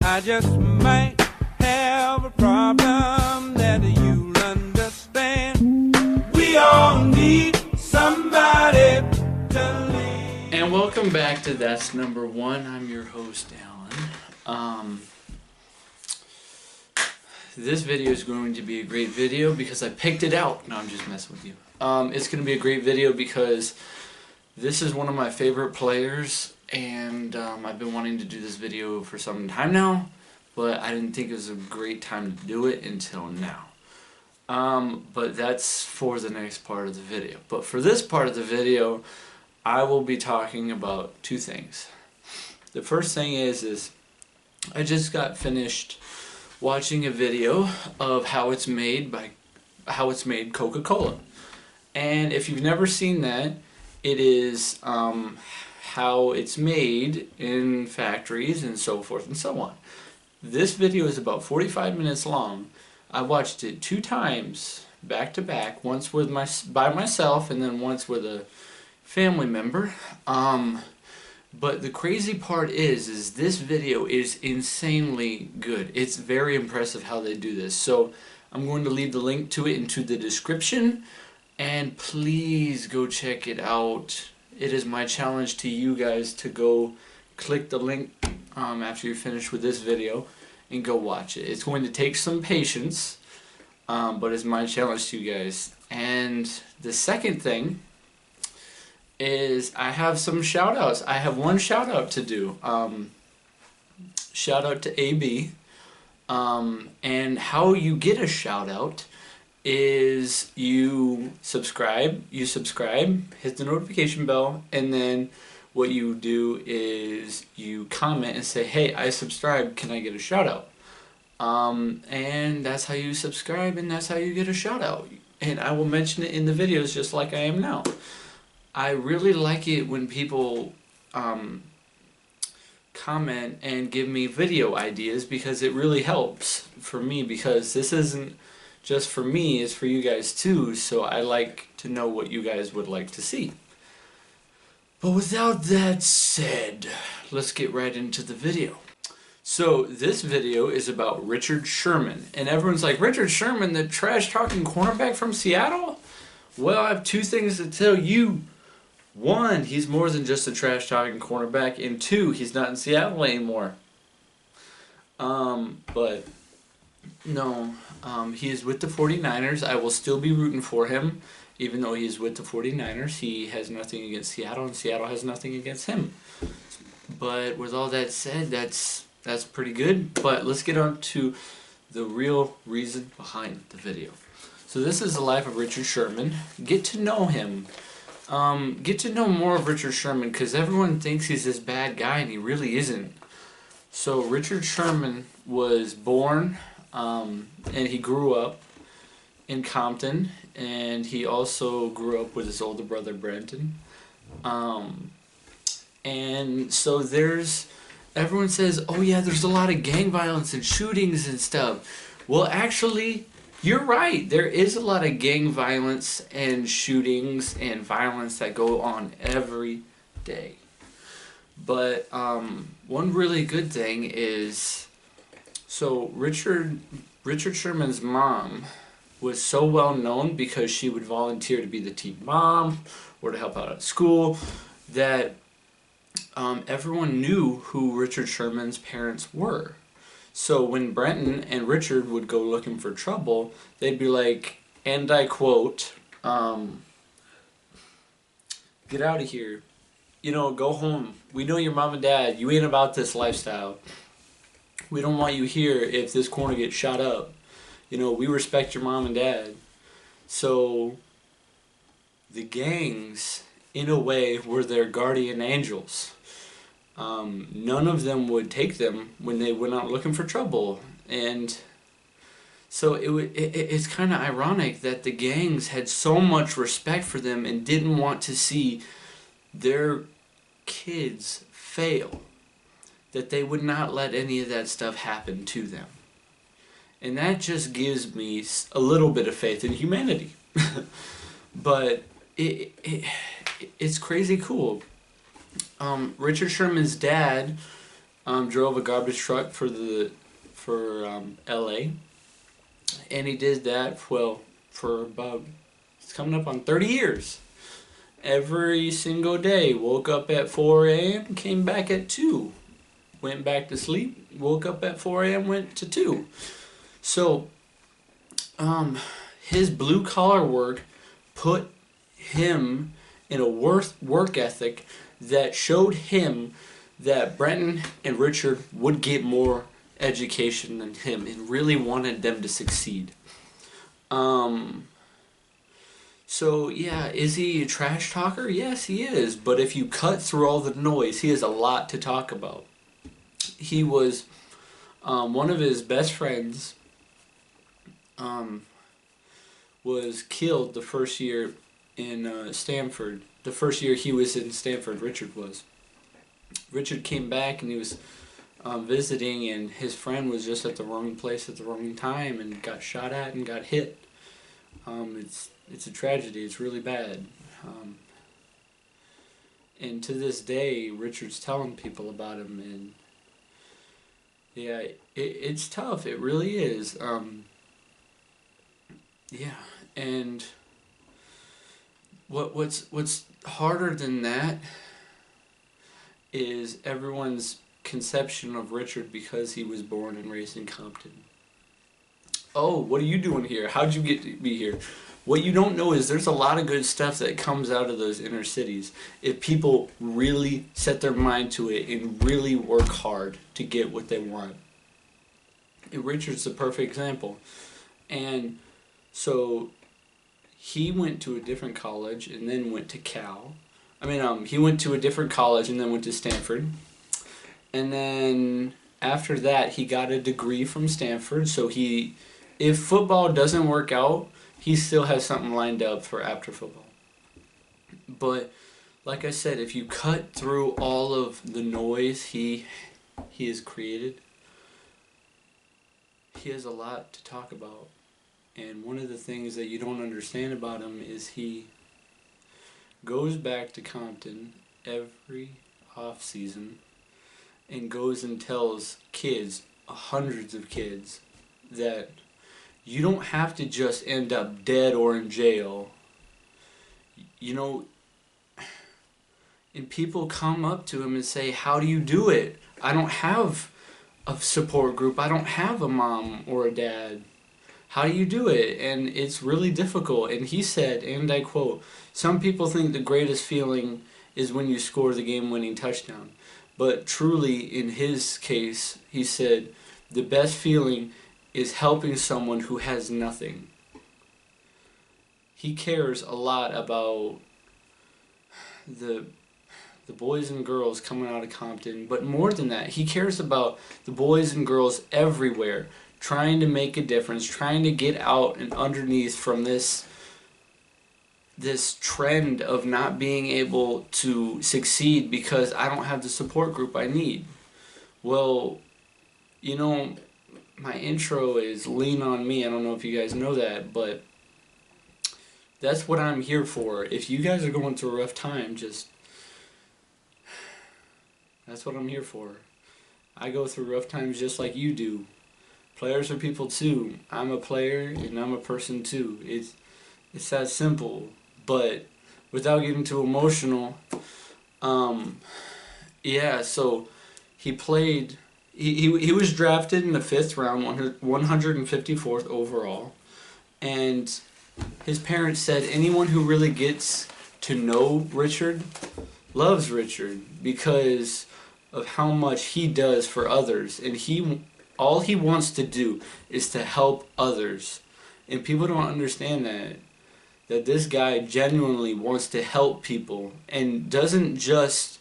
I just might have a problem that you'll understand. We all need somebody to lean. And welcome back to That's Number One. I'm your host, Alan. This video is going to be a great video because I picked it out. No, I'm just messing with you. It's going to be a great video because this is one of my favorite players, and I've been wanting to do this video for some time now, but I didn't think it was a great time to do it until now. But that's for the next part of the video. But for this part of the video, I will be talking about two things. The first thing is I just got finished watching a video of how it's made Coca-Cola. And if you've never seen that, it is how it's made in factories and so forth and so on. This video is about 45 minutes long. I watched it 2 times back to back, once with by myself and then once with a family member. But the crazy part is this video is insanely good. It's very impressive how they do this. So I'm going to leave the link to it into the description, and please go check it out. It is my challenge to you guys to go click the link after you're finished with this video and go watch it. It's going to take some patience, but it's my challenge to you guys. And the second thing is I have some shout outs. I have one shout out to do. Shout out to AB. And how you get a shout out is you subscribe, hit the notification bell, and then what you do is you comment and say, hey, I subscribed, can I get a shout out? And that's how you subscribe, and that's how you get a shout out. And I will mention it in the videos just like I am now. I really like it when people comment and give me video ideas, because it really helps for me, because this isn't just for me, it's for you guys too, so I like to know what you guys would like to see. But without that said, let's get right into the video. So this video is about Richard Sherman, and everyone's like, Richard Sherman, the trash-talking cornerback from Seattle? Well, I have 2 things to tell you. 1, he's more than just a trash-talking cornerback, and 2, he's not in Seattle anymore. But no, he is with the 49ers. I will still be rooting for him, even though he is with the 49ers. He has nothing against Seattle, and Seattle has nothing against him. But with all that said, that's pretty good. But let's get on to the real reason behind the video. So this is the life of Richard Sherman. Get to know him. Get to know more of Richard Sherman, because everyone thinks he's this bad guy and he really isn't. So Richard Sherman was born and he grew up in Compton, and he also grew up with his older brother Brenton. And so everyone says, oh yeah, there's a lot of gang violence and shootings and stuff. Well, actually, you're right. There is a lot of gang violence and shootings and violence that go on every day. But one really good thing is, so Richard Sherman's mom was so well known because she would volunteer to be the team mom or to help out at school, that everyone knew who Richard Sherman's parents were. So when Brenton and Richard would go looking for trouble, they'd be like, and I quote, get out of here. You know, go home. We know your mom and dad. You ain't about this lifestyle. We don't want you here if this corner gets shot up. You know, we respect your mom and dad. So the gangs, in a way, were their guardian angels. None of them would take them when they went out looking for trouble. And so it's kind of ironic that the gangs had so much respect for them and didn't want to see their kids fail, that they would not let any of that stuff happen to them. And that just gives me a little bit of faith in humanity. But it's crazy cool. Richard Sherman's dad drove a garbage truck for LA, and he did that for about, it's coming up on 30 years. Every single day, woke up at 4 a.m., came back at 2, went back to sleep, woke up at 4 a.m., went to 2. So, his blue collar work put him in a work ethic that showed him that Brenton and Richard would get more education than him, and really wanted them to succeed. So yeah, is he a trash talker? Yes, he is. But if you cut through all the noise, he has a lot to talk about. He was, one of his best friends was killed the first year in Stanford. The first year he was in Stanford, Richard was. Richard came back and he was visiting, and his friend was just at the wrong place at the wrong time and got shot at and got hit. It's a tragedy. It's really bad. And to this day, Richard's telling people about him, and yeah, it's tough. It really is. Yeah, and what's harder than that is everyone's conception of Richard because he was born and raised in Compton. Oh, what are you doing here? How'd you get to be here? What you don't know is there's a lot of good stuff that comes out of those inner cities if people really set their mind to it and really work hard to get what they want. And Richard's the perfect example. And so he went to a different college and then went to Cal. He went to a different college and then went to Stanford. And then after that, he got a degree from Stanford. So if football doesn't work out, he still has something lined up for after football. But like I said, if you cut through all of the noise he has created, he has a lot to talk about. And one of the things that you don't understand about him is he goes back to Compton every off season and goes and tells kids, hundreds of kids, that you don't have to just end up dead or in jail. And people come up to him and say, how do you do it? I don't have a support group. I don't have a mom or a dad. How do you do it? And it's really difficult. And he said, and I quote, some people think the greatest feeling is when you score the game-winning touchdown. But truly, in his case, he said, the best feeling is helping someone who has nothing. He cares a lot about the boys and girls coming out of Compton, but more than that, he cares about the boys and girls everywhere, trying to make a difference, trying to get out and underneath from this trend of not being able to succeed because I don't have the support group I need. Well, my intro is Lean on Me. I don't know if you guys know that, but that's what I'm here for. If you guys are going through a rough time, that's what I'm here for. I go through rough times just like you do. Players are people too. I'm a player and I'm a person too. It's that simple. But without getting too emotional, so he played. He was drafted in the 5th round, 154th overall, and his parents said anyone who really gets to know Richard loves Richard because of how much he does for others, and all he wants to do is to help others, and people don't understand that this guy genuinely wants to help people and doesn't just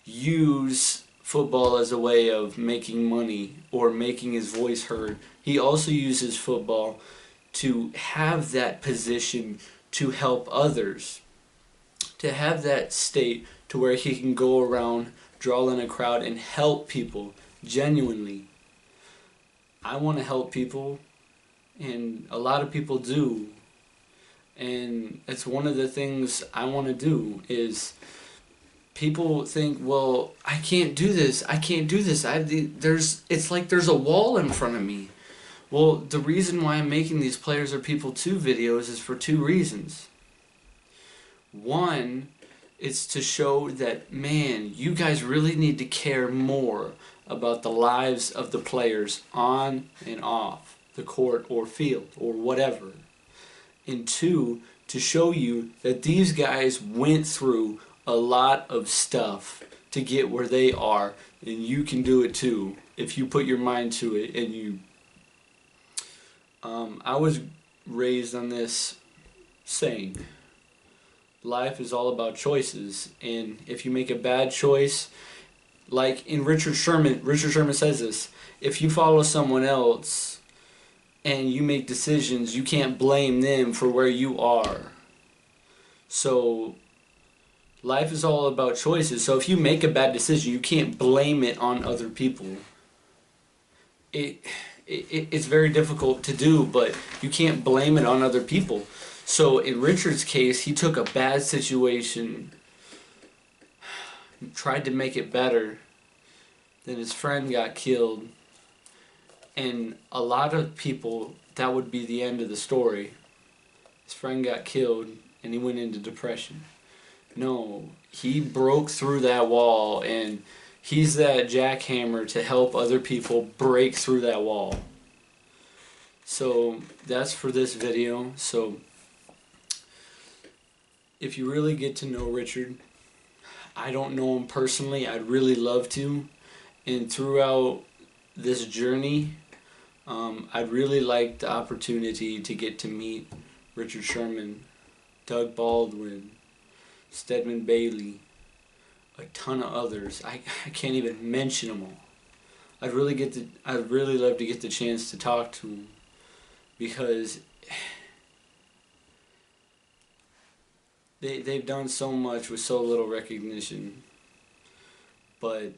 use football as a way of making money or making his voice heard. He also uses football to have that position to help others, to have that state to where he can go around, draw in a crowd, and help people genuinely. I want to help people, and a lot of people do, and it's one of the things I want to do is people think, well, I can't do this. I can't do this. It's like there's a wall in front of me. Well, the reason why I'm making these Players Are People 2 videos is for two reasons. One, it's to show that, man, you guys really need to care more about the lives of the players on and off the court or field or whatever. And two, to show you that these guys went through a lot of stuff to get where they are, and you can do it too if you put your mind to it. And you I was raised on this saying, life is all about choices, and if you make a bad choice, like in Richard Sherman says this, if you follow someone else and you make decisions, you can't blame them for where you are. So life is all about choices. So if you make a bad decision, you can't blame it on other people. It's very difficult to do, but you can't blame it on other people. So in Richard's case, he took a bad situation, tried to make it better, then his friend got killed, and a lot of people, that would be the end of the story. His friend got killed and he went into depression. No, he broke through that wall, and he's that jackhammer to help other people break through that wall. So that's for this video. So if you really get to know Richard, I don't know him personally, I'd really love to. And throughout this journey, I'd really like the opportunity to get to meet Richard Sherman, Doug Baldwin, Stedman Bailey, a ton of others. I can't even mention them all. I'd really love to get the chance to talk to them, because they've done so much with so little recognition. But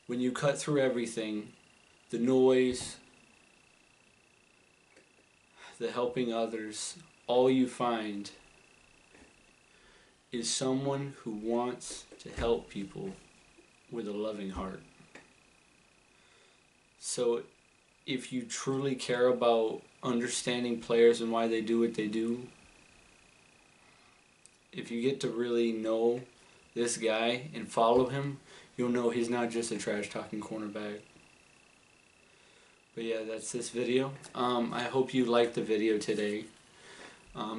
when you cut through everything, the noise, the helping others, all you find is someone who wants to help people with a loving heart. So if you truly care about understanding players and why they do what they do, if you get to really know this guy and follow him, you'll know he's not just a trash-talking cornerback. But yeah, that's this video. I hope you liked the video today.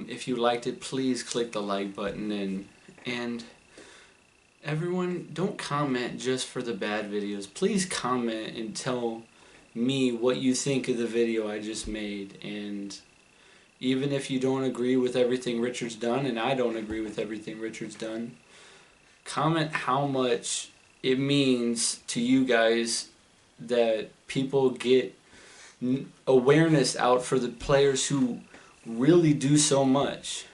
If you liked it, please click the like button, and everyone, don't comment just for the bad videos. Please comment and tell me what you think of the video I just made. And even if you don't agree with everything Richard's done, and I don't agree with everything Richard's done, comment how much it means to you guys that people get awareness out for the players who really do so much.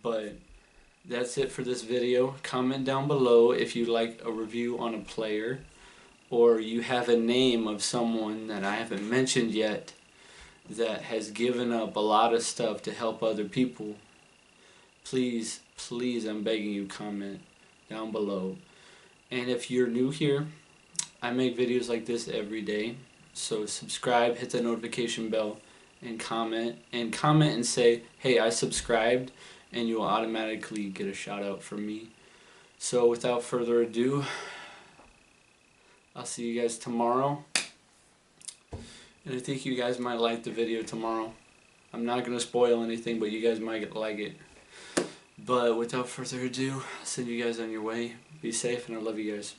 But that's it for this video. Comment down below if you like a review on a player, or you have a name of someone that I haven't mentioned yet that has given up a lot of stuff to help other people. Please, please, I'm begging you, comment down below. And if you're new here, I make videos like this every day. So subscribe, hit the notification bell, and comment. And comment and say, hey, I subscribed, and you will automatically get a shout out from me. So without further ado, I'll see you guys tomorrow. And I think you guys might like the video tomorrow. I'm not going to spoil anything, but you guys might like it. But without further ado, I'll send you guys on your way. Be safe, and I love you guys.